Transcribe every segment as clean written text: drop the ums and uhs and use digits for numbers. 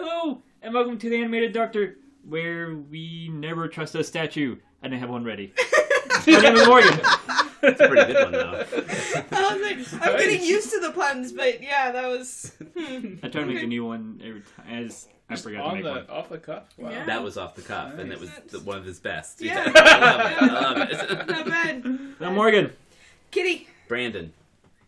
Hello, and welcome to the Animated Doctor, where we never trust a statue. I didn't have one ready. My name is Morgan. That's a pretty good one, though. I was like, I'm getting used to the puns, but yeah, that was... I try to make a new one every time, as I forgot to make one. Off the cuff? Wow. Yeah. That was off the cuff, and it was one of his best. Yeah. I love it. Not bad. I'm Morgan. Kitty. Brandon.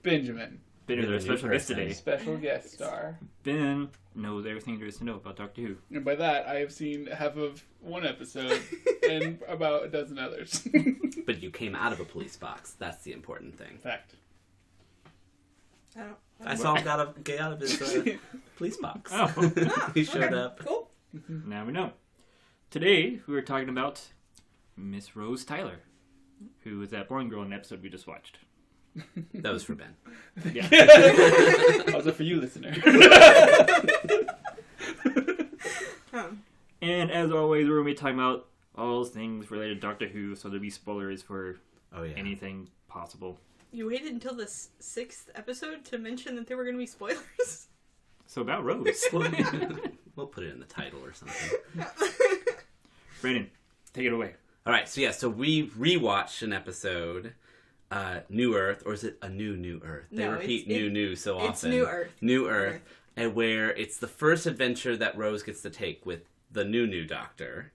Benjamin. Ben is our special guest today. Special guest star. Ben knows everything there is to know about Doctor Who. And by that, I have seen half of one episode and about a dozen others. But you came out of a police box. That's the important thing. Fact. I saw him get out of his police box. Oh. He showed Okay. up. Cool. Now we know. Today, we were talking about Miss Rose Tyler, who was that boring girl in the episode we just watched. That was for Ben. Yeah. Also for you, listener. And as always, we're going to be talking about all things related to Doctor Who, so there'll be spoilers for anything possible. You waited until the 6th episode to mention that there were going to be spoilers? So about Rose. We'll put it in the title or something. Brandon, take it away. All right, so we rewatched an episode, New Earth, or is it a new Earth? They repeat new so often. It's New Earth. New Earth, and where it's the first adventure that Rose gets to take with the new Doctor,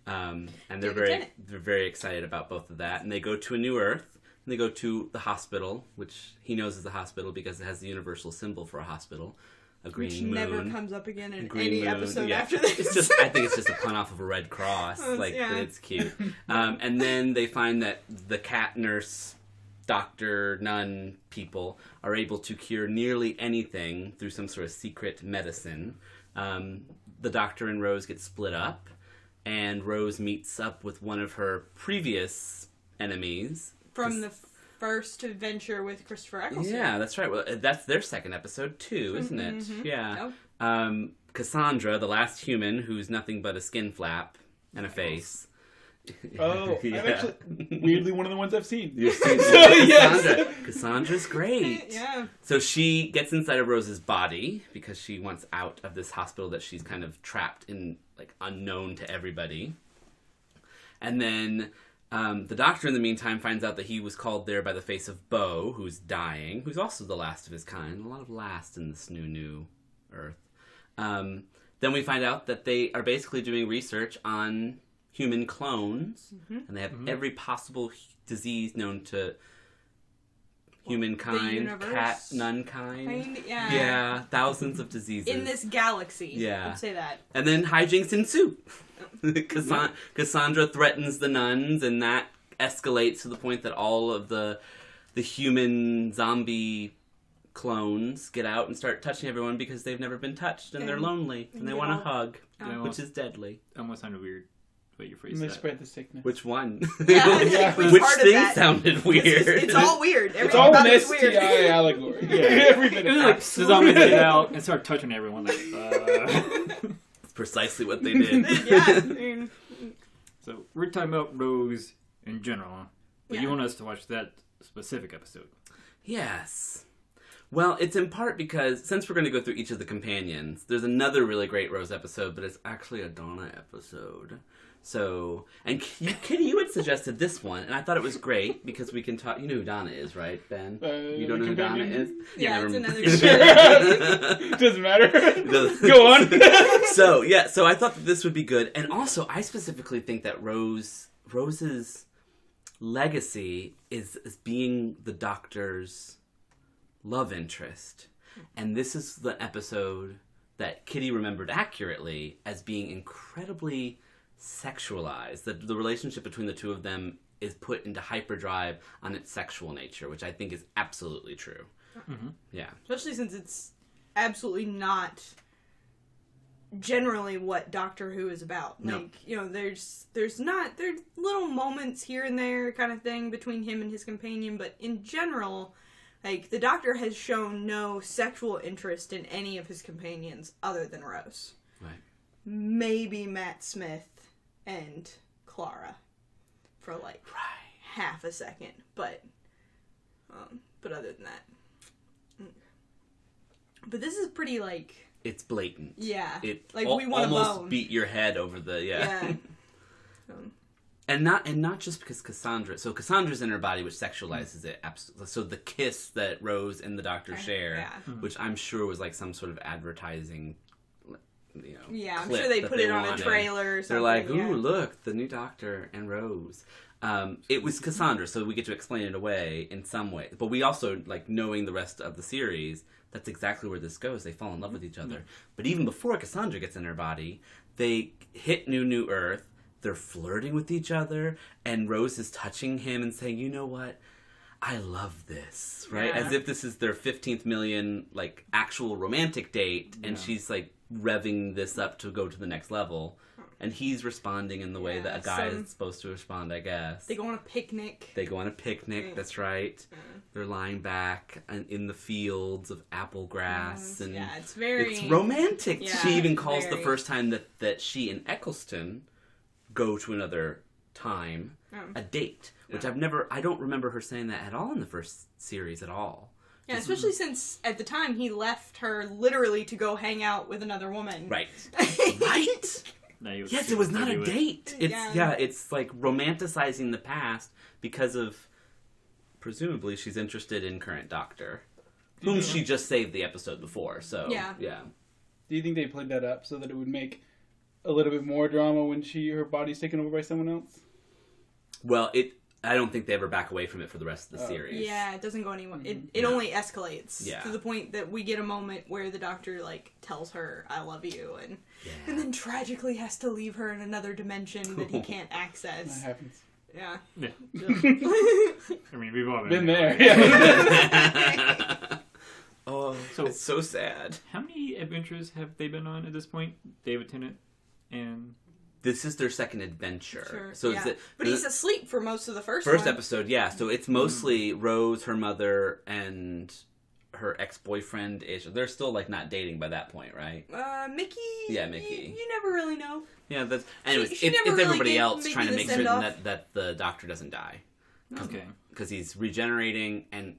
and they're very excited about both of that. And they go to a new Earth, and they go to the hospital, which he knows is a hospital because it has the universal symbol for a hospital. A green Which moon. Never comes up again in Green any moon. episode Yeah. after this. I think it's just a pun off of a red cross. It's cute. And then they find that the cat nurse, doctor, nun people are able to cure nearly anything through some sort of secret medicine. The Doctor and Rose get split up, and Rose meets up with one of her previous enemies. From the first adventure with Christopher Eccleston. Yeah, that's right. Well, that's their second episode too, isn't it? Mm-hmm. Yeah. Oh. Cassandra, the last human, who's nothing but a skin flap and a face. Oh, Yeah. I'm actually weirdly one of the ones I've seen. You've seen Yes. Cassandra's great. Yeah. So she gets inside of Rose's body because she wants out of this hospital that she's kind of trapped in, like, unknown to everybody. And then the Doctor, in the meantime, finds out that he was called there by the face of Bo, who's dying, who's also the last of his kind. A lot of last in this new Earth. Then we find out that they are basically doing research on human clones, and they have every possible disease known to humankind, cat, nunkind. Yeah, thousands of diseases. In this galaxy. Yeah. I'd say that. And then hijinks ensue. Cassandra threatens the nuns, and that escalates to the point that all of the human zombie clones get out and start touching everyone because they've never been touched, and they're lonely, and they want a hug, which is deadly. Almost sounded weird the way you phrased And they that. spread the sickness. Which one? Yeah, Which part of thing that. sounded weird? It's all weird. It's Everything all about an it's weird. STI allegory. Yeah. Every bit It of was it. like the zombies get out and start touching everyone. Like, It's precisely what they did. Yeah. I mean, So we're talking about Rose in general, but you Yeah. want us to watch that specific episode. Yes. Well, it's in part because, since we're going to go through each of the companions, there's another really great Rose episode, but it's actually a Donna episode. So, and Kitty, you had suggested this one, and I thought it was great because we can talk. You know who Donna is, right, Ben? You don't know who Donna is? yeah, never it's mind. another Doesn't matter. The- Go on. So I thought that this would be good, and also I specifically think that Rose's legacy is being the Doctor's love interest, and this is the episode that Kitty remembered accurately as being incredibly sexualized. The relationship between the two of them is put into hyperdrive on its sexual nature, which I think is absolutely true. Mm-hmm. Yeah. Especially since it's absolutely not generally what Doctor Who is about. No. Like, you know, there's little moments here and there kind of thing between him and his companion, but in general, like, the Doctor has shown no sexual interest in any of his companions other than Rose. Right. Maybe Matt Smith and Clara for like half a second, but other than that. But this is pretty, like, it's blatant. Yeah. It Like, we want a almost bone. beat your head over the Yeah. And not just because Cassandra's in her body, which sexualizes it. Absolutely. So the kiss that Rose and the Doctor share, Yeah. which I'm sure was like some sort of advertising, Yeah, I'm clip sure they that put it on wanted. a trailer or something. They're like, ooh, yeah. look, the new Doctor and Rose. It was Cassandra, so we get to explain it away in some way. But we also, like, knowing the rest of the series, that's exactly where this goes. They fall in love with each other. But even before Cassandra gets in her body, they hit New Earth. They're flirting with each other, and Rose is touching him and saying, you know what? I love this, right? Yeah. As if this is their 15th million, like, actual romantic date, and she's, like, revving this up to go to the next level. And he's responding in the way that a guy is supposed to respond, I guess. They go on a picnic. That's right. They're lying back in the fields of apple grass. And yeah, it's very... It's romantic. Yeah, She even calls very. the first time that she and Eccleston go to another time a date. Which I don't remember her saying that at all in the first series at all. Yeah, especially since at the time he left her literally to go hang out with another woman. Right. Right? Yes, it was not a date. It's like romanticizing the past because of, presumably, she's interested in current Doctor, whom she just saved the episode before. So yeah. Do you think they played that up so that it would make a little bit more drama when her body's taken over by someone else? Well, I don't think they ever back away from it for the rest of the series. Yeah, it doesn't go anywhere. It only escalates Yeah. to the point that we get a moment where the Doctor, like, tells her, I love you, and then tragically has to leave her in another dimension that he can't access. That happens. Yeah. I mean, we've all Been there. Yeah. Oh, So- it's so sad. How many adventures have they been on at this point? David Tennant and... This is their second adventure. Sure. So yeah. it's But he's asleep for most of the first first one. episode, yeah. So it's mostly Rose, her mother, and her ex-boyfriend-ish. They're still, like, not dating by that point, right? Mickey? Yeah, Mickey. You never really know. Yeah, that's... Anyways, She it's never really everybody gave else Mickey trying to the make certain send-off. that the Doctor doesn't die. Okay. Because he's regenerating and...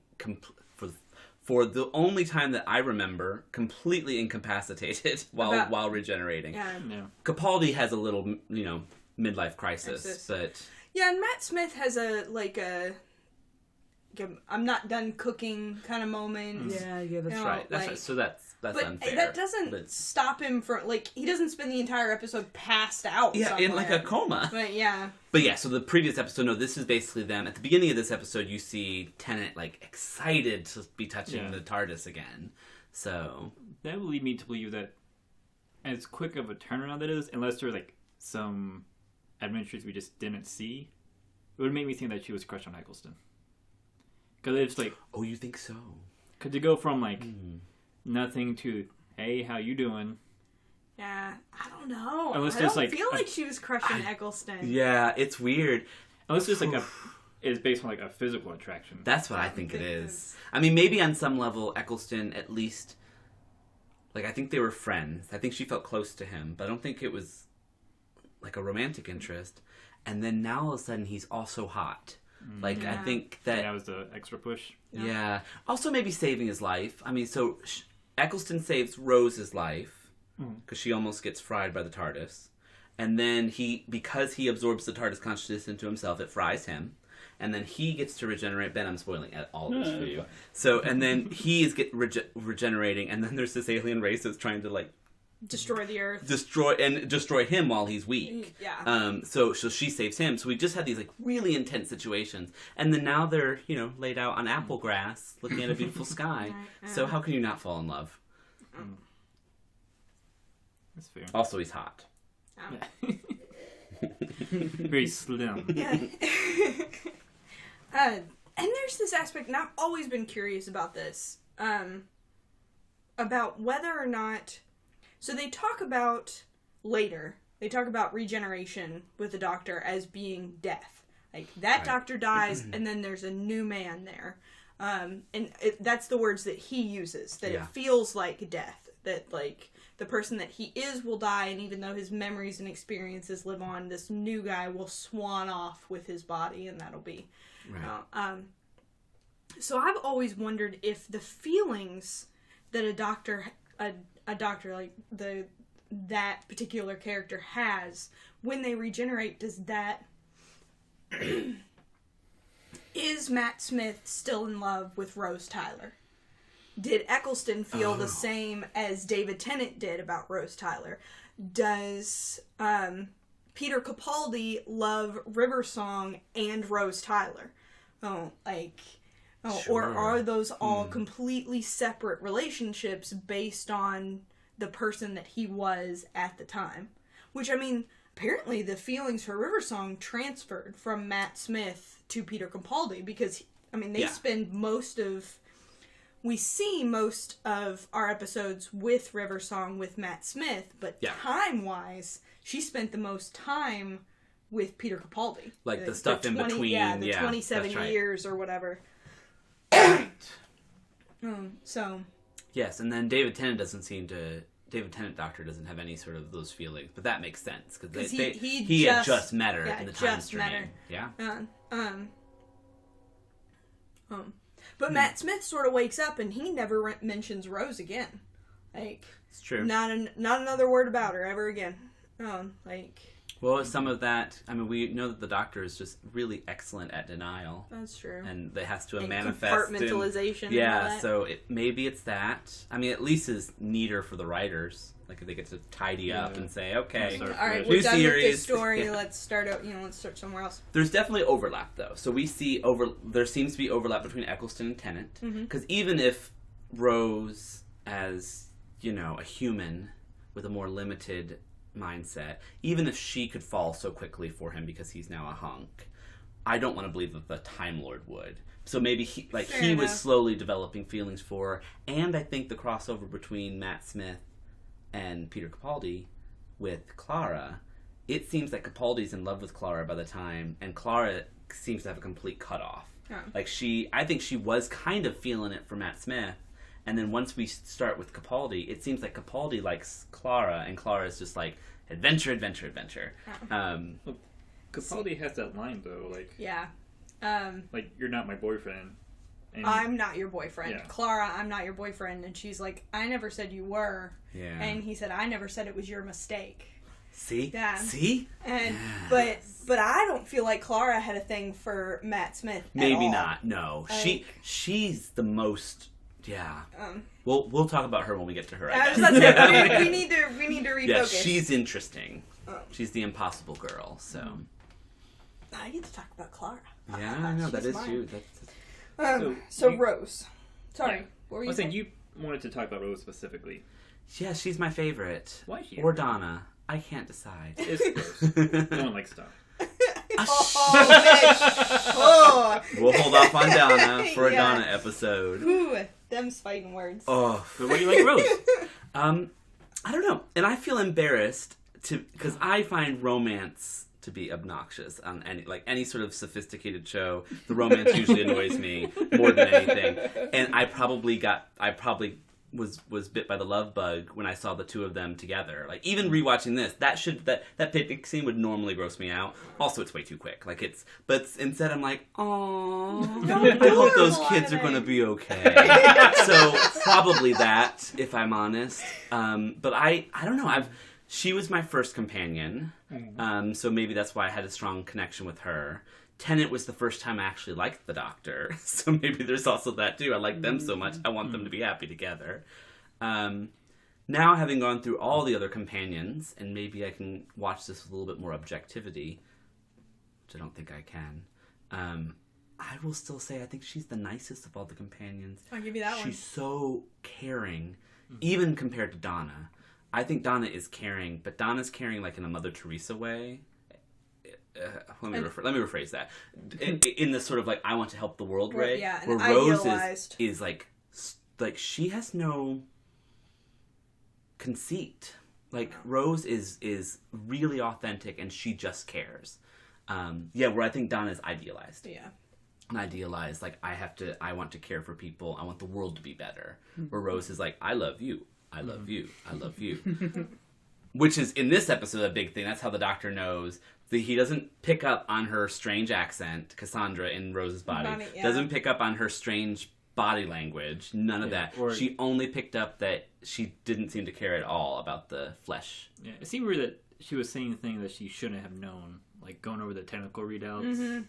For the only time that I remember, completely incapacitated while regenerating. Yeah. Capaldi has a little, midlife crisis, but... Yeah, and Matt Smith has a I'm not done cooking kind of moment. Yeah, that's No, right. That's like- right. So that's But unfair. that doesn't stop him from, like, he doesn't spend the entire episode passed out Yeah, in like somewhere. a coma. But yeah. But yeah, so the previous episode, no, this is basically them. At the beginning of this episode, you see Tennant, like, excited to be touching the TARDIS again. So... That would lead me to believe that as quick of a turnaround that is, unless there were, like, some adventures we just didn't see, it would make me think that she was crushed on Eccleston. Because it's like... Oh, you think so? Could you go from, like, nothing to, hey, how you doing? Yeah, I don't know. Unless I there's, don't like, feel like she was crushing Eccleston. Yeah, it's weird. Unless it's, like, is based on, like, a physical attraction. That's what I think it is. I mean, maybe on some level, Eccleston at least... Like, I think they were friends. I think she felt close to him. But I don't think it was, like, a romantic interest. And then now all of a sudden, he's also hot. Like, I think that... That was the extra push. Yeah. Also maybe saving his life. I mean, so Eccleston saves Rose's life because she almost gets fried by the TARDIS. And then because he absorbs the TARDIS consciousness into himself, it fries him. And then he gets to regenerate. Ben, I'm spoiling all of this for you. So, and then he is regenerating, and then there's this alien race that's trying to, like, Destroy the Earth. Destroy him while he's weak. Yeah. So she saves him. So we just had these, like, really intense situations, and then now they're laid out on apple grass, looking at a beautiful sky. So how can you not fall in love? That's fair. Also, he's hot. Very slim. Yeah. And there's this aspect, and I've always been curious about this, about whether or not... So they talk about regeneration with the Doctor as being death. Like, that Doctor dies, and then there's a new man there. And that's the words that he uses, that it feels like death. That, like, the person that he is will die, and even though his memories and experiences live on, this new guy will swan off with his body, and that'll be... Right. So I've always wondered if the feelings that a Doctor a doctor like that particular character has when they regenerate, does that is Matt Smith still in love with Rose Tyler? Did Eccleston feel the same as David Tennant did about Rose Tyler? Does Peter Capaldi love River Song and Rose Tyler? Or are those all completely separate relationships based on the person that he was at the time? Which, I mean, apparently the feelings for River Song transferred from Matt Smith to Peter Capaldi because, I mean, they spend we see most of our episodes with River Song with Matt Smith, but time-wise, she spent the most time with Peter Capaldi. Like the stuff in between. Yeah, the 27 years or whatever. So. Yes, and then David Tennant Doctor doesn't have any sort of those feelings, but that makes sense because he had just met her in the time stream. Yeah. But Matt Smith sort of wakes up and he never mentions Rose again. Like, it's true. Not another word about her ever again. Well, some of that, I mean, we know that the Doctor is just really excellent at denial. That's true. And that has to manifest. Compartmentalization. Yeah, so maybe it's that. I mean, at least it's neater for the writers. Like, if they get to tidy up and say, okay, all right, we're done with this story. Let's start somewhere else. There's definitely overlap, though. So we see there seems to be overlap between Eccleston and Tennant. Because even if Rose, as, a human with a more limited mindset, even if she could fall so quickly for him because he's now a hunk, I don't want to believe that the Time Lord would. So maybe he was slowly developing feelings for her. And I think the crossover between Matt Smith and Peter Capaldi with Clara, it seems that Capaldi's in love with Clara by the time, and Clara seems to have a complete cutoff. Oh. I think she was kind of feeling it for Matt Smith, and then once we start with Capaldi, it seems like Capaldi likes Clara, and Clara is just like, adventure, adventure, adventure. Oh. Well, Capaldi has that line, though, like... Yeah. Like, you're not my boyfriend. And I'm not your boyfriend. Yeah. Clara, I'm not your boyfriend. And she's like, I never said you were. Yeah. And he said, I never said it was your mistake. See? Yeah. See? And but I don't feel like Clara had a thing for Matt Smith Maybe at all. not. No. She's the most... Yeah. We'll talk about her when we get to her, I guess. we need to refocus. Yeah, she's interesting. She's the impossible girl, so... I get to talk about Clara. Yeah, I know. That is mine. you. So Rose. Sorry. Yeah. What were you I was saying, saying? you wanted to talk about Rose specifically. Yeah, she's my favorite. Why is she? Or Donna. I can't decide. It's Rose. No one likes Donna. Oh, We'll hold off on Donna for a Yeah. Donna episode. Ooh, them's fighting words. Oh, But why do you like Rose? I don't know. And I feel embarrassed because I find romance to be obnoxious on any sort of sophisticated show. The romance usually annoys me more than anything. And I probably was bit by the love bug when I saw the two of them together. Like, even rewatching this, that picnic scene would normally gross me out. Also, it's way too quick. But instead I'm like, aww, I hope those kids are going to be okay. So probably that, if I'm honest. But I don't know. She was my first companion, so maybe that's why I had a strong connection with her. Tennant was the first time I actually liked the Doctor, so maybe there's also that too. I like them so much, I want them to be happy together. Now, having gone through all the other companions, and maybe I can watch this with a little bit more objectivity, which I don't think I can, I will still say I think she's the nicest of all the companions. I'll give you that one. She's so caring, even compared to Donna. I think Donna is caring, but Donna's caring like in a Mother Teresa way. Let me rephrase that. In this sort of like, I want to help the world way. Yeah, where Rose is like she has no conceit. Like, Rose is really authentic and she just cares. Where I think Donna is idealized. Yeah. And idealized, like, I want to care for people. I want the world to be better. Where Rose is like, I love you. I love you. I love you. Which is, in this episode, a big thing. That's how the Doctor knows that he doesn't pick up on her strange accent, Cassandra in Rose's body. Doesn't pick up on her strange body language. None of that. She only picked up that she didn't seem to care at all about the flesh. Yeah, it seemed weird that she was saying things that she shouldn't have known, like going over the technical readouts.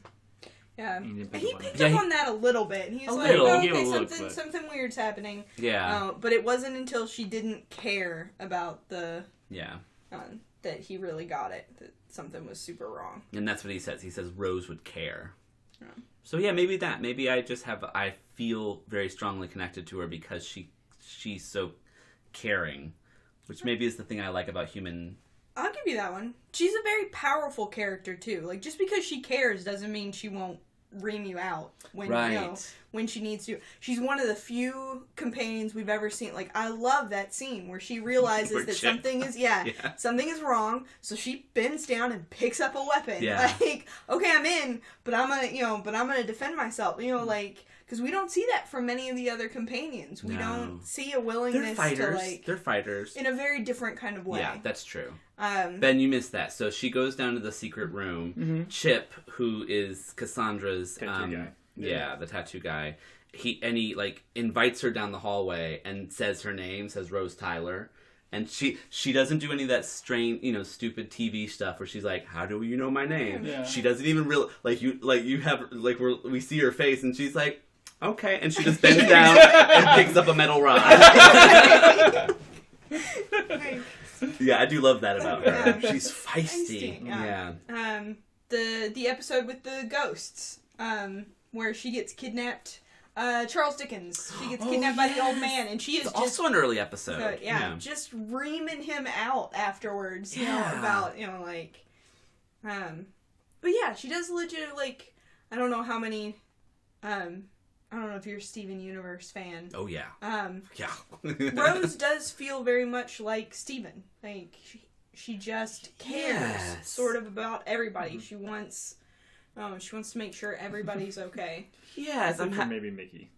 Yeah, And he picked up on that a little bit. He's like, little. oh, He gave okay, a look, something weird's happening. Yeah. But it wasn't until she didn't care about the Yeah. that he really got it, that something was super wrong. And that's what he says. He says Rose would care. Yeah. So yeah, maybe that. Maybe I feel very strongly connected to her because she's so caring, which maybe is the thing I like about human. I'll give you that one. She's a very powerful character too. Like, just because she cares doesn't mean she won't ream you out when when she needs to. She's one of the few companions we've ever seen. Like, I love that scene where she realizes that something is something is wrong, so she bends down and picks up a weapon. Yeah. Like, okay, I'm in, but I'm gonna defend myself. Like, because we don't see that from many of the other companions. We don't see a willingness to They're fighters in a very different kind of way. Yeah, that's true. Ben, you missed that. So she goes down to the secret room. Mm-hmm. Chip, who is Cassandra's Tattoo guy. Yeah, the tattoo guy. He invites her down the hallway and says her name, says Rose Tyler. And she doesn't do any of that strange, stupid TV stuff where she's like, "How do you know my name?" Yeah. She doesn't even we see her face and she's like, "Okay," and she just bends down and picks up a metal rod. Yeah, I do love that about her. Yeah. She's feisty. Yeah. The episode with the ghosts, where she gets kidnapped. Charles Dickens. She gets kidnapped by the old man, and she is It's just also an early episode. just reaming him out afterwards. About but yeah, she does legit I don't know how many. I don't know if you're a Steven Universe fan. Oh yeah. Yeah. Rose does feel very much like Steven. Like she just cares sort of about everybody. She wants to make sure everybody's okay. Yes, maybe Mickey.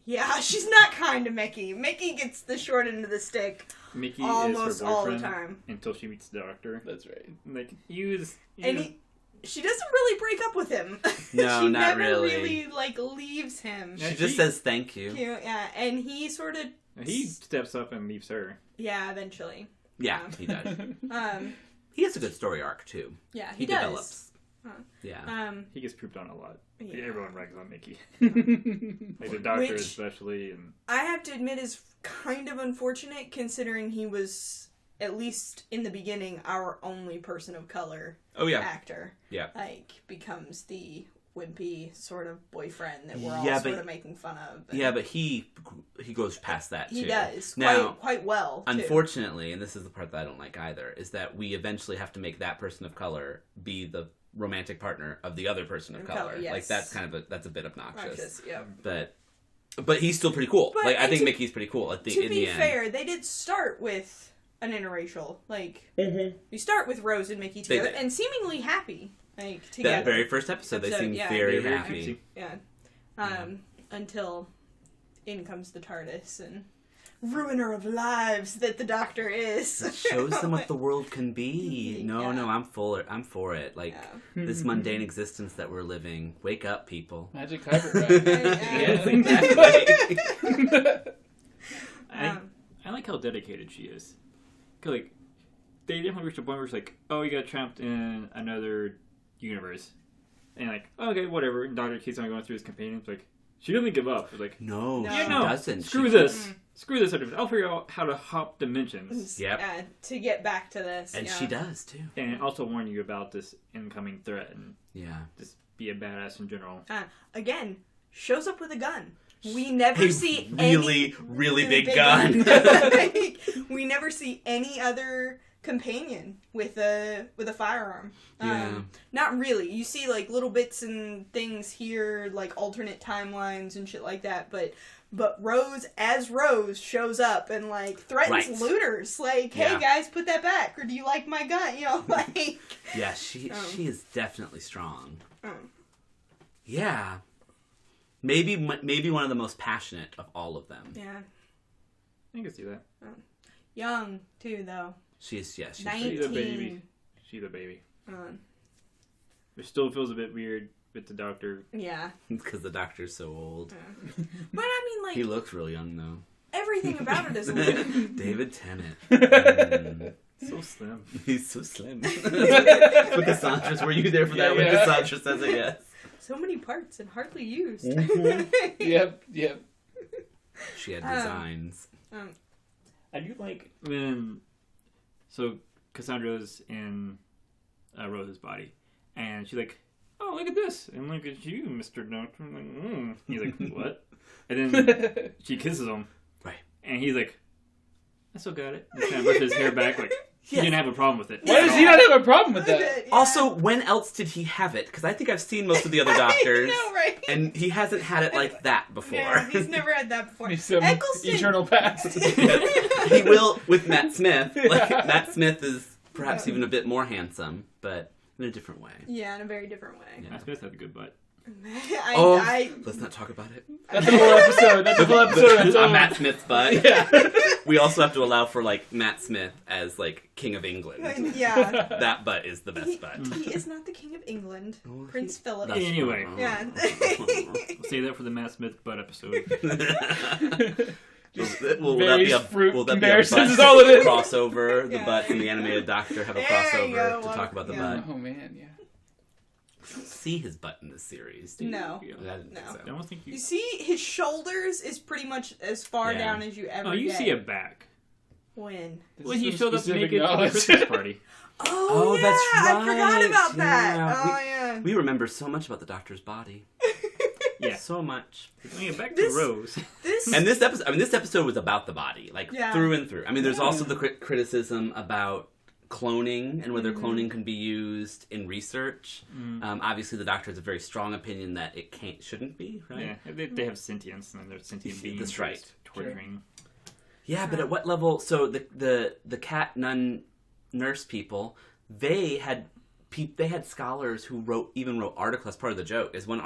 Yeah, she's not kind to Mickey. Mickey gets the short end of the stick. Mickey almost is her all the boyfriend time until she meets the doctor. That's right. Like she doesn't really break up with him. No, she not never really. Leaves him. She just says thank you. Yeah, and he sort of he steps up and leaves her. Yeah, eventually. Yeah, he does. He has a good story arc too. Yeah, he does. develops. Yeah. He gets pooped on a lot. Yeah. Everyone rags on Mickey. Like the doctor especially. And I have to admit is kind of unfortunate considering he was, at least in the beginning, our only person of color actor. Yeah. Becomes the wimpy sort of boyfriend that we're all sort of making fun of. Yeah, but he goes past that too. He does. Quite well, too. Unfortunately, and this is the part that I don't like either, is that we eventually have to make that person of color be the romantic partner of the other person of color. Yes. Like that's kind of that's a bit obnoxious. Yeah. But he's still pretty cool. But, I think Mickey's pretty cool in the end. To be fair, they did start with an interracial. We start with Rose and Mickey together and seemingly happy. Together. That very first episode they seemed very happy. Yeah. Until in comes the TARDIS and ruiner of lives that the Doctor is. It shows them what the world can be. No, I'm for it. This mundane existence that we're living. Wake up, people. Magic carpet ride. Yes, exactly. I like how dedicated she is. 'Cause, they definitely reached a point where it's like, oh, you got trapped in another universe. And okay, whatever. And Doctor keeps on going through his companions. She doesn't give up. It's no, she doesn't. Screw this. Screw this. I'll figure out how to hop dimensions. Yep. To get back to this. And she does, too. And also warn you about this incoming threat. And just be a badass in general. Again, shows up with a gun. We never see really big gun. We never see any other companion with a firearm. Not really. You see little bits and things here, alternate timelines and shit like that, but Rose shows up and threatens looters. Hey guys, put that back, or do you like my gun? Yeah, she is definitely strong. Yeah. Maybe one of the most passionate of all of them. Yeah. I can see that. Young too, though. She's 19. She's a baby. It still feels a bit weird with the Doctor. Yeah. Because the Doctor's so old. But I mean, he looks real young though. everything about it is weird. David Tennant. So slim. He's so slim. That's what Cassandra's. Were you there for that when Cassandra says it? Yes. So many parts and hardly used. Yep. She had designs. I do like when... So, Cassandra's in Rose's body. And she's like, oh, look at this. And look at you, Mr. Doctor. I'm like, He's like, what? And then she kisses him. Right. And he's like, I still got it. He kind of brushed his hair back like, he didn't have a problem with it. Why does he not have a problem with that? Also, when else did he have it? Because I think I've seen most of the other doctors. I know, right? And he hasn't had it like that before. Yeah, he's never had that before. He's some Eccleston. eternal past. He will with Matt Smith. Like, Matt Smith is perhaps even a bit more handsome, but in a different way. Yeah, in a very different way. Yeah. Matt Smith had a good butt. Let's not talk about it. That's a whole episode. That's a whole episode on its On own. Matt Smith's butt. Yeah. We also have to allow for like Matt Smith as like King of England. Yeah. That butt is the best butt. He is not the King of England. Oh, Prince Philip. That's Anyway. true. Yeah. We'll save that for the Matt Smith butt episode. Will that Various be a fruit will that be a comparisons butt is all it is. crossover? The Yeah. butt and the animated Doctor have a There crossover you go. to talk about the Yeah. butt. Oh man, yeah. I don't see his butt in this series. Do you? No. I didn't No. think so. I don't think you... You see, his shoulders is pretty much as far Yeah. down as you ever Oh, you get. see a back. When? This When is he some showed up specific naked to the knowledge. Christmas party. Oh, yeah, that's I forgot right. about that. Yeah. Oh, yeah. We remember so much about the Doctor's body. Yeah. So much. Let me get back This- to Rose. This... And this episode was about the body, like Yeah. through and through. I mean, there's also the criticism about cloning and whether cloning can be used in research. Obviously, the Doctor has a very strong opinion that it shouldn't be, right? Yeah, they have sentience and they're sentient beings. That's right. just Torturing. Yeah, but at what level? So the cat nun nurse people, they had scholars who wrote articles. That's part of the joke. Is one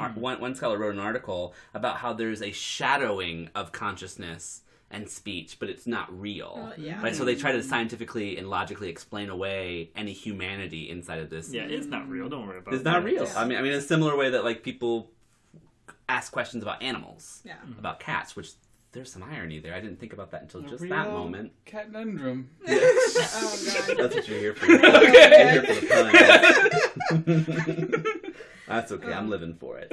scholar wrote an article about how there's a shadowing of consciousness and speech, but it's not real. yeah. Right. So they try to scientifically and logically explain away any humanity inside of this. Yeah, it's not real. Don't worry about it. It's not real. Yeah. I mean, in a similar way that like people ask questions about animals, Yeah. about cats, which there's some irony there. I didn't think about that until A just real that moment. Cat conundrum. Oh, God. That's what you're here for. You're here for the pun. That's okay. I'm living for it.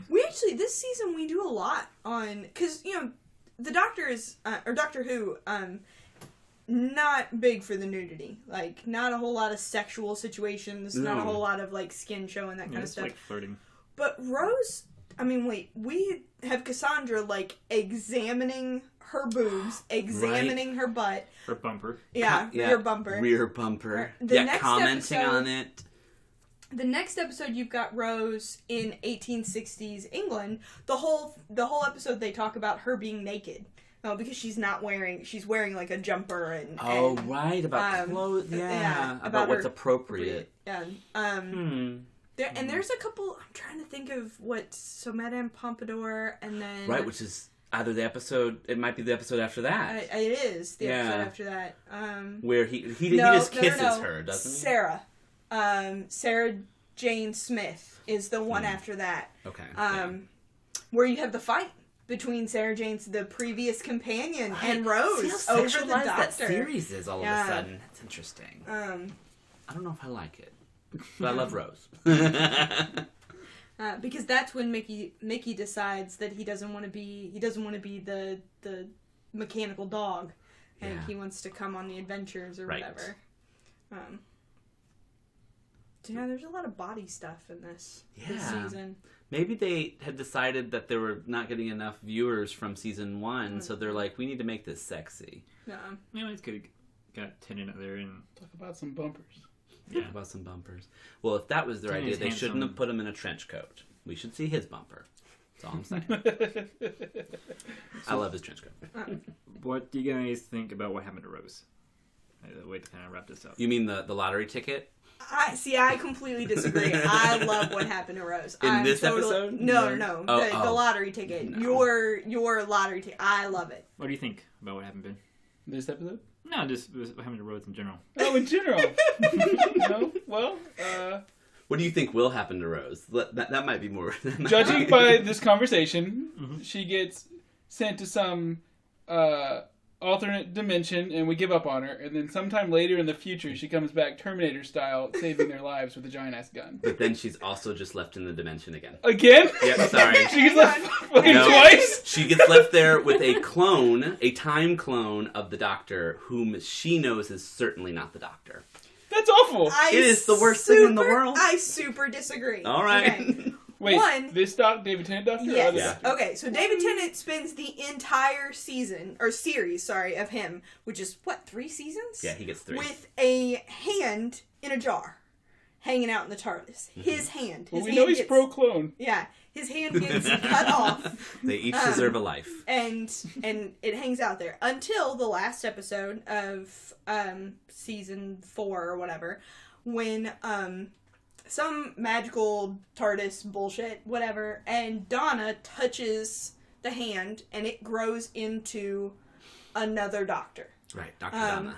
We actually, this season, we do a lot on... Because, the Doctor is... or Doctor Who... not big for the nudity. Like, not a whole lot of sexual situations. Not a whole lot of, like, skin showing, that kind of It's stuff. like flirting. But Rose... I mean, wait, we have Cassandra, like, examining her boobs, examining her butt. Her bumper. Yeah, rear bumper. Rear bumper. The next commenting episode- on it. The next episode, you've got Rose in 1860s England. The whole episode, they talk about her being naked. Oh, because she's wearing, like, a jumper and... Oh, and, right, about clothes. Yeah, about what's her- appropriate. Yeah, and there's a couple... I'm trying to think of what... So, Madame Pompadour, and then... Right, which is either the episode... It might be the episode after that. It is the episode after that. Where he just kisses her, doesn't he? Sarah. Sarah Jane Smith is the one after that. Okay. Where you have the fight between Sarah Jane's, the previous companion, and Rose See how over the sexualized Doctor. that series is all of a sudden. That's interesting. I don't know if I like it, but I love Rose. Because that's when Mickey decides that he doesn't want to be the mechanical dog, and he wants to come on the adventures or whatever. Yeah, there's a lot of body stuff in this season. Maybe they had decided that they were not getting enough viewers from season 1, so they're like, we need to make this sexy. Yeah, it's good. Got Tennant out there and... Talk about some bumpers. Yeah. Talk about some bumpers. Well, if that was their Tennant's idea, they shouldn't handsome. have put him in a trench coat. We should see his bumper. That's all I'm saying. I love his trench coat. What do you guys think about what happened to Rose? A way to kind of wrap this up. You mean the lottery ticket? I completely disagree. I love what happened to Rose. In this episode? No. The Oh. lottery ticket. No. Your lottery ticket. I love it. What do you think about what happened, Ben? This episode? No, just what happened to Rose in general. Oh, in general. No? Well, What do you think will happen to Rose? That might be more... judging by this conversation, she gets sent to some alternate dimension, and we give up on her. And then sometime later in the future, she comes back Terminator style, saving their lives with a giant ass gun. But then she's also just left in the dimension again. Again? Yeah, sorry. She gets left fucking twice? She gets left there with a clone, a time clone of the Doctor, whom she knows is certainly not the Doctor. That's awful. It is the worst thing in the world. I super disagree. All right. Okay. Wait, This David Tennant Doctor? Yes. Yeah. Okay, so David Tennant spends the entire series, of him, which is, 3 seasons? Yeah, he gets 3. With a hand in a jar, hanging out in the TARDIS. Mm-hmm. His hand. Well, we know he's pro-clone. Yeah, his hand gets cut off. They each deserve a life. And it hangs out there until the last episode of season 4 or whatever, when some magical TARDIS bullshit, whatever, and Donna touches the hand and it grows into another Doctor. Right, Dr.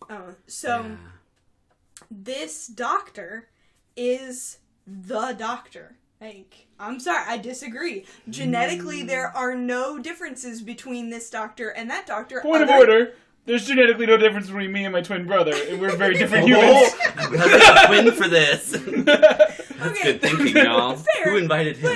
Donna. This Doctor is the Doctor. Like, I'm sorry, I disagree. Genetically, there are no differences between this Doctor and that Doctor. Point of order. There's genetically no difference between me and my twin brother, and we're very different humans. We have a twin for this. That's Okay. good thinking, y'all. Fair, Who invited him?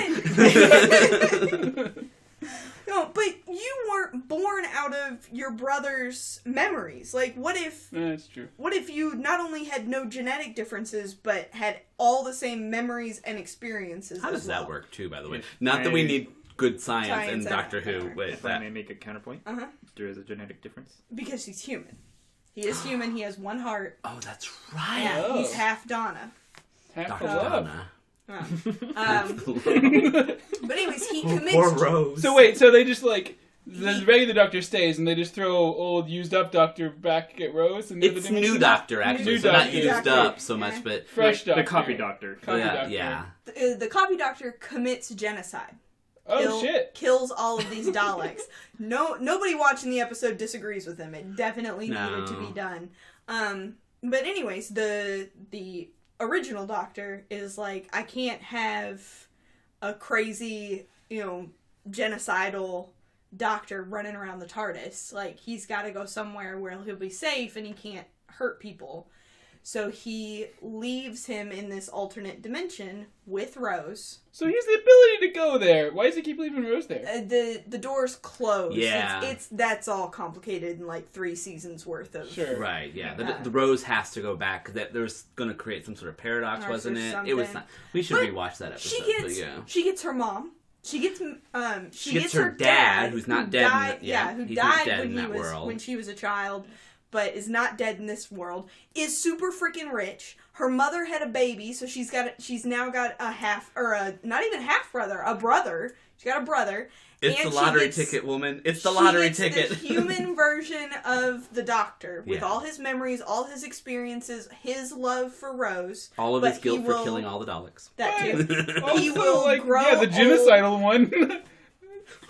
No, but you weren't born out of your brother's memories. Like, what if That's true. What if you not only had no genetic differences, but had all the same memories and experiences? How as does well? that work, too, by the way? If Not that we I- need good science Science in and Doctor Who whatever. with If I that. may make a counterpoint, Uh-huh. there is a genetic difference. Because he's human. He is human. He has one heart. Oh, that's right. Yeah, Oh. he's half Donna. Half Dr. the love. Donna. But anyways, he commits. Poor Rose. So wait, so they just the regular Doctor stays, and they just throw old used up Doctor back at Rose, and It's new Doctor, actually. New so not Doctor. used up so Yeah. much, but fresh The Doctor. copy doctor. Copy yeah, Doctor. yeah. The copy doctor commits genocide. Oh shit! Kills all of these Daleks. Nobody watching the episode disagrees with him. It definitely needed to be done. But anyways, the original Doctor is like, I can't have a crazy, genocidal Doctor running around the TARDIS. Like, he's got to go somewhere where he'll be safe and he can't hurt people. So he leaves him in this alternate dimension with Rose. So he has the ability to go there. Why does he keep leaving Rose there? The door's closed. Yeah. That's all complicated in like 3 seasons worth of. Sure. Right, yeah. The Rose has to go back, because there was going to create some sort of paradox, Or wasn't it? something. It was not. We should But rewatch that episode. She gets her mom. She gets her dad, who's not dead in Died, the- yeah, who he's not died dead when in that he was world. when she was a child, but is not dead in this world. Is super freaking rich. Her mother had a baby, so she's now got a half, or a not even half brother, a brother. She's got a brother. It's and the she lottery gets- ticket, woman. It's the she lottery gets ticket. The human version of the Doctor, with Yeah. all his memories, all his experiences, his love for Rose. All of but his guilt he for will- killing all the Daleks. That too. Also, He will grow the genocidal one.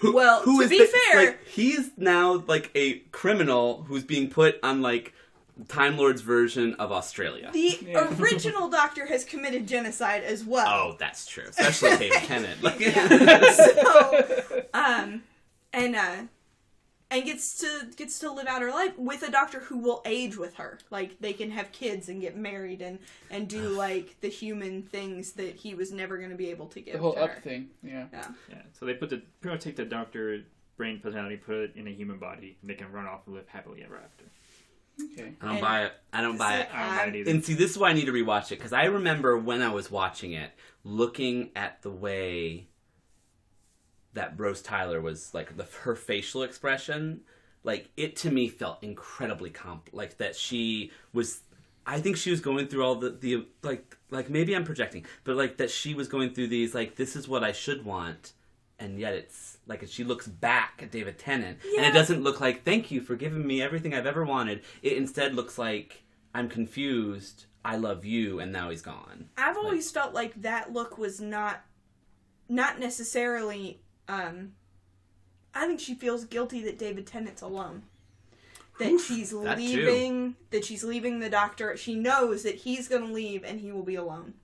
Well, Who to is be the- fair, like, he's now like a criminal who's being put on like Time Lord's version of Australia. the Yeah. original Doctor has committed genocide as well. Oh, that's true. Especially David Tennant. Like, Yeah. So, and gets to live out her life with a Doctor who will age with her. Like, they can have kids and get married and do like the human things that he was never going to be able to give The whole to up her. thing. Yeah. Yeah. Yeah, so they pretty much take the doctor brain personality, put it in a human body, and they can run off and live happily ever after. Okay. I don't buy it. I don't buy it. I don't buy it either. And see, this is why I need to rewatch it, because I remember when I was watching it, looking at the way that Rose Tyler was, like, her facial expression, like, it to me felt incredibly like, that she was, I think she was going through all the like, maybe I'm projecting, but, like, that she was going through these, like, this is what I should want, and yet it's, like, she looks back at David Tennant, and Yeah. it doesn't look like, thank you for giving me everything I've ever wanted. It instead looks like, I'm confused, I love you, and now he's gone. I've always felt like that look was not necessarily. I think she feels guilty that David Tennant's alone. That Oof, she's that leaving. That she's leaving the Doctor. She knows that he's going to leave and he will be alone.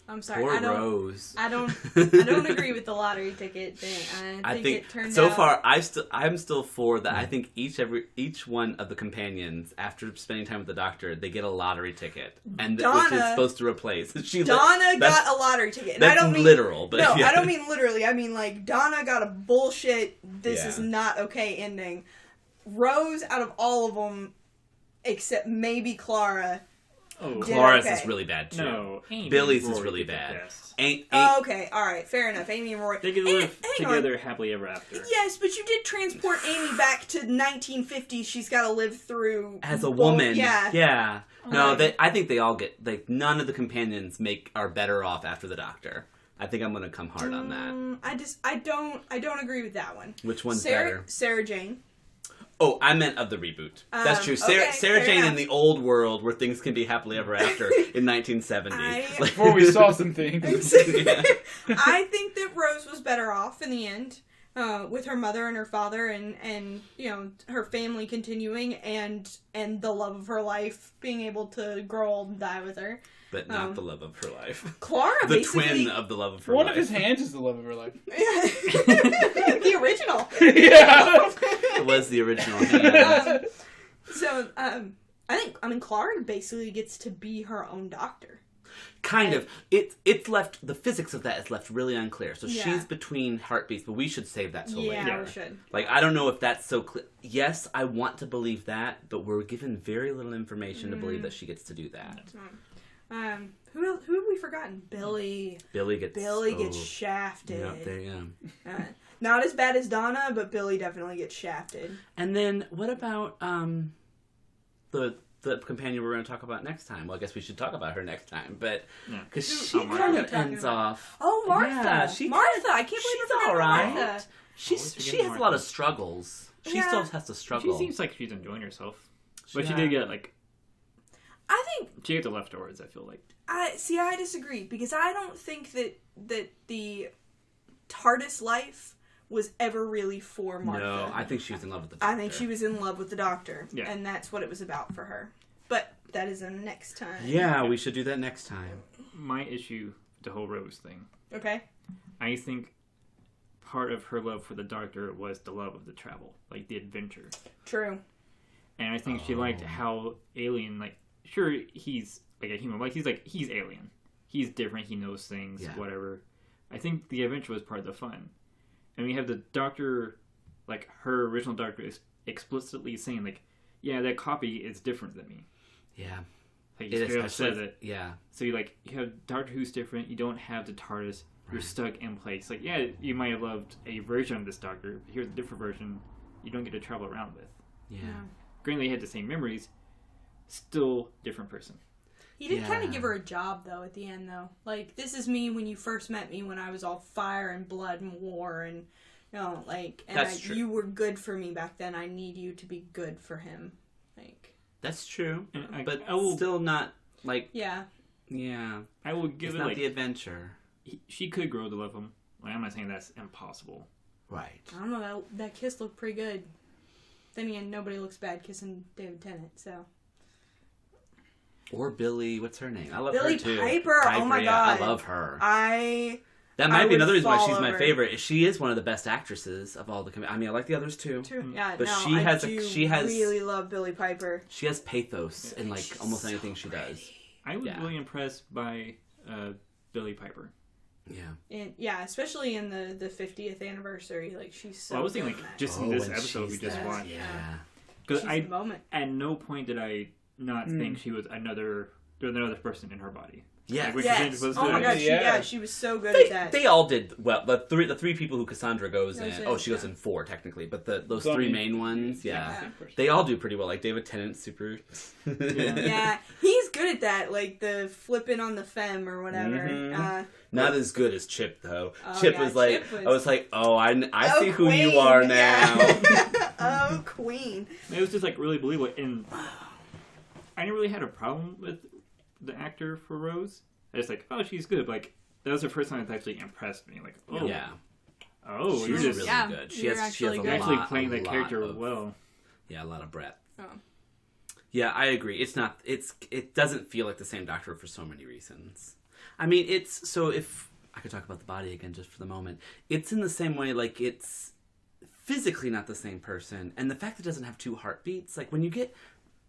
I'm sorry. Poor I don't. Rose. I don't agree with the lottery ticket thing. I think it turned so out... far I'm still for that. I think each one of the companions, after spending time with the Doctor, they get a lottery ticket, and which is supposed to replace. Donna got a lottery ticket. And that's I don't mean literal, but no, yeah. I don't mean literally. I mean like Donna got a bullshit. This is not okay ending. Rose, out of all of them, except maybe Clara. Oh, Clara's okay. is really bad too. No, Amy Billy's and is Rory really get the bad. best. Oh, okay, all right, fair enough. Amy and Roy. They could live together happily ever after. Yes, but you did transport Amy back to 1950s. She's got to live through As a woman, Yeah. yeah. No, Right. I think they all get like none of the companions are better off after the Doctor. I think I'm gonna come hard on that. I don't agree with that one. Which one's Sarah, better? Sarah Jane. Oh, I meant of the reboot. That's true. Sarah okay, fair Jane enough. in the old world where things can be happily ever after in 1970. Before we saw some things. Yeah. I think that Rose was better off in the end, with her mother and her father, and you know her family continuing, and the love of her life being able to grow old and die with her. But not the love of her life. Clara, The basically, twin of the love of her One life. of his hands is the love of her life. the original. Yeah. It was the original hand. So, I mean, Clara basically gets to be her own doctor. Kind of. It's left, the physics of that is left really unclear. So Yeah. she's between heartbeats, but we should save that till Yeah, later. we should. Like, I don't know if that's so clear. Yes, I want to believe that, but we're given very little information to believe that she gets to do that. Who else, who have we forgotten? Billy. Billy gets shafted. Yeah, there you go. Not as bad as Donna, but Billy definitely gets shafted. And then what about the companion we're going to talk about next time? Well, I guess we should talk about her next time, but because she Martha. kind What are of we talking ends about? off. Oh, Martha! Yeah, Martha! I can't believe she's I forgot all right. Martha. She Always has forgetting a lot Martha. of struggles. She Yeah. still has to struggle. She seems like she's enjoying herself, but she Yeah. did get like I think she got the leftovers. I feel like. I disagree because I don't think that the TARDIS life was ever really for Martha. No, I think she was in love with the Doctor. I think she was in love with the Doctor, Yeah. and that's what it was about for her. But that is a next time. Yeah, we should do that next time. My issue with the whole Rose thing. Okay. I think part of her love for the Doctor was the love of the travel, like the adventure. True. And I think she liked how alien, like, sure, he's like a human, like, he's alien. He's different, he knows things, Yeah. whatever. I think the adventure was part of the fun. And we have the Doctor, like, her original Doctor is explicitly saying, like, yeah, that copy is different than me. Yeah. Like, It you is straight up says actually, it. yeah. So you have Doctor Who's different, you don't have the TARDIS, you're stuck in place. Like, yeah, you might have loved a version of this Doctor, but here's a different version you don't get to travel around with. Yeah. Granted, they had the same memories, still different person. He did kind Yeah. of give her a job, though, at the end, though. Like, this is me when you first met me, when I was all fire and blood and war, and, you know, like, and That's true. you were good for me back then. I need you to be good for him. Like, That's true. And But I will, still not, like, yeah. yeah. I will give It's it, not like, the adventure. she could grow to love him. Like, I'm not saying that's impossible. Right. I don't know, that kiss looked pretty good. Then again, nobody looks bad kissing David Tennant, so. Or Billy, what's her name? I love Billy her too. Piper, oh my yeah, God. I love her. I That might be would another reason why fall she's my over. favorite. She is one of the best actresses of all the. I mean, I like the others too. True. Yeah, But no, she has I a- really love Billy Piper. She has pathos in like almost anything she does. I was Yeah. really impressed by Billy Piper. Yeah. And yeah, especially in the 50th anniversary, like she's so. Well, I was thinking, good in like, that. just in this and episode we she's just that, watched. Yeah. Because She's I, the moment. at no point did I not think she was another person in her body. Yes. Like, when she Yes. changed was Oh my good. God. Yeah. She was so good at that. They all did well. The three people who Cassandra goes in. Goes in, Oh, she goes yeah. in 4 technically, but those It's three only- main ones, yeah. Yeah. They all do pretty well. Like David Tennant, super. Yeah, he's good at that, like the flipping on the femme or whatever. Mhm. Not as good as Chip though. Oh, Chip yeah, was like, Chip was- I was like, oh, I Oh, see who Queen. you are now. Yeah. Oh, Queen. It was just like really believable, and I never really had a problem with the actor for Rose. I just like, oh, she's good. But, like, that was the first time it actually impressed me. Like, oh, Yeah, oh, she's you're just really Yeah, good. you're She has actually a good. actually lot, playing a that lot character of- well. Yeah, a lot of breadth. Oh. Yeah, I agree. It doesn't feel like the same Doctor for so many reasons. I mean, it's so if I could talk about the body again just for the moment, it's in the same way. Like it's physically not the same person, and the fact that it doesn't have two heartbeats, like when you get.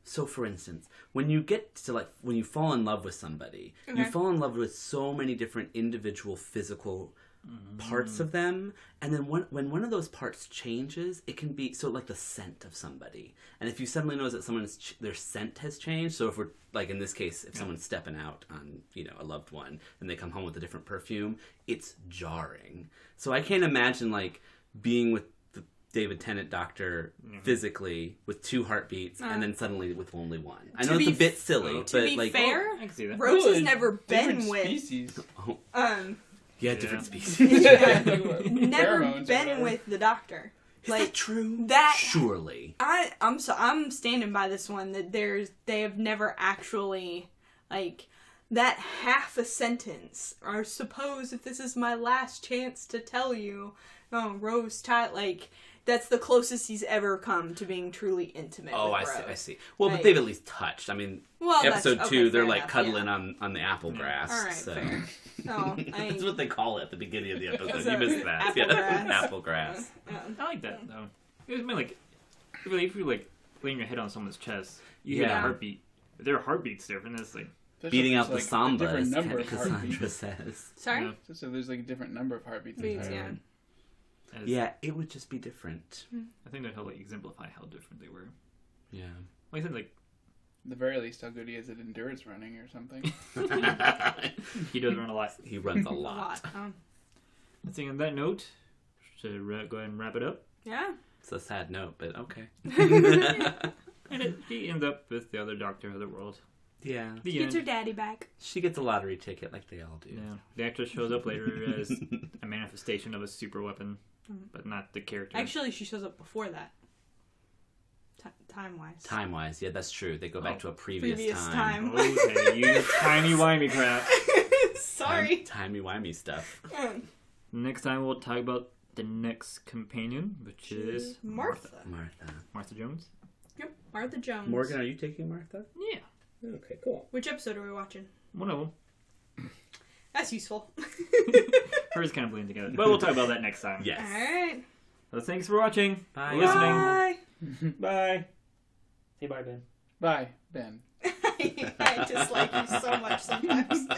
So, for instance, when you get to, like, when you fall in love with somebody, you fall in love with so many different individual physical parts of them, and then when one of those parts changes, it can be, so, like, the scent of somebody. And if you suddenly notice that their scent has changed, so if we're, like, in this case, if someone's stepping out on, you know, a loved one, and they come home with a different perfume, it's jarring. So I can't imagine, like, being with David Tennant doctor physically with two heartbeats and then suddenly with only one. I know it's a bit silly, to but be like fair, I can see that. Rose has never Different been with species. different species. never Pheromones been or with the doctor. Is that true? That surely. I'm standing by this one that they have never actually like that half a sentence or suppose if this is my last chance to tell you, Rose like. That's the closest he's ever come to being truly intimate. Oh, with I Rose. see. Well, Like, but they've at least touched. I mean, episode 2, they're like enough, cuddling on the apple grass. All right, so. fair. No, That's what they call it at the beginning of the episode. So, You missed that. apple grass. Apple grass. I like that though. It was like if you like laying your head on someone's chest, you hear Yeah. a heartbeat. If their heartbeat's different, it's like Beating out the like samba, a different as number of Cassandra heartbeats. says. Sorry. Yeah. So there's like a different number of heartbeats. Beats, entirely. yeah. Yeah, it would just be different. I think that helped like exemplify how different they were. Yeah. Like I said, like At the very least, how good he is at endurance running or something. he does run a lot. He runs a A lot. lot. I think on that note, should go ahead and wrap it up. Yeah. It's a sad note, but okay. And he ends up with the other doctor of the world. Yeah. The Gets her end. daddy back. She gets a lottery ticket like they all do. Yeah. The actress shows up later as a manifestation of a super weapon, but not the character. Actually, she shows up before that. Time-wise. Time-wise, yeah, that's true. They go back to a previous Previous time. time. Okay, you timey-wimey crap. Sorry. Timey-wimey stuff. Next time we'll talk about the next companion, which is Martha. Martha Jones. Yep. Martha Jones. Morgan, are you taking Martha? Yeah. Okay, cool. Which episode are we watching? One of them. That's useful. Hers kind of blend together. But we'll talk about that next time. Yes. Alright. So thanks for watching. Bye. For listening. Bye. Bye. Say bye, Ben. Bye, Ben. I dislike you so much sometimes.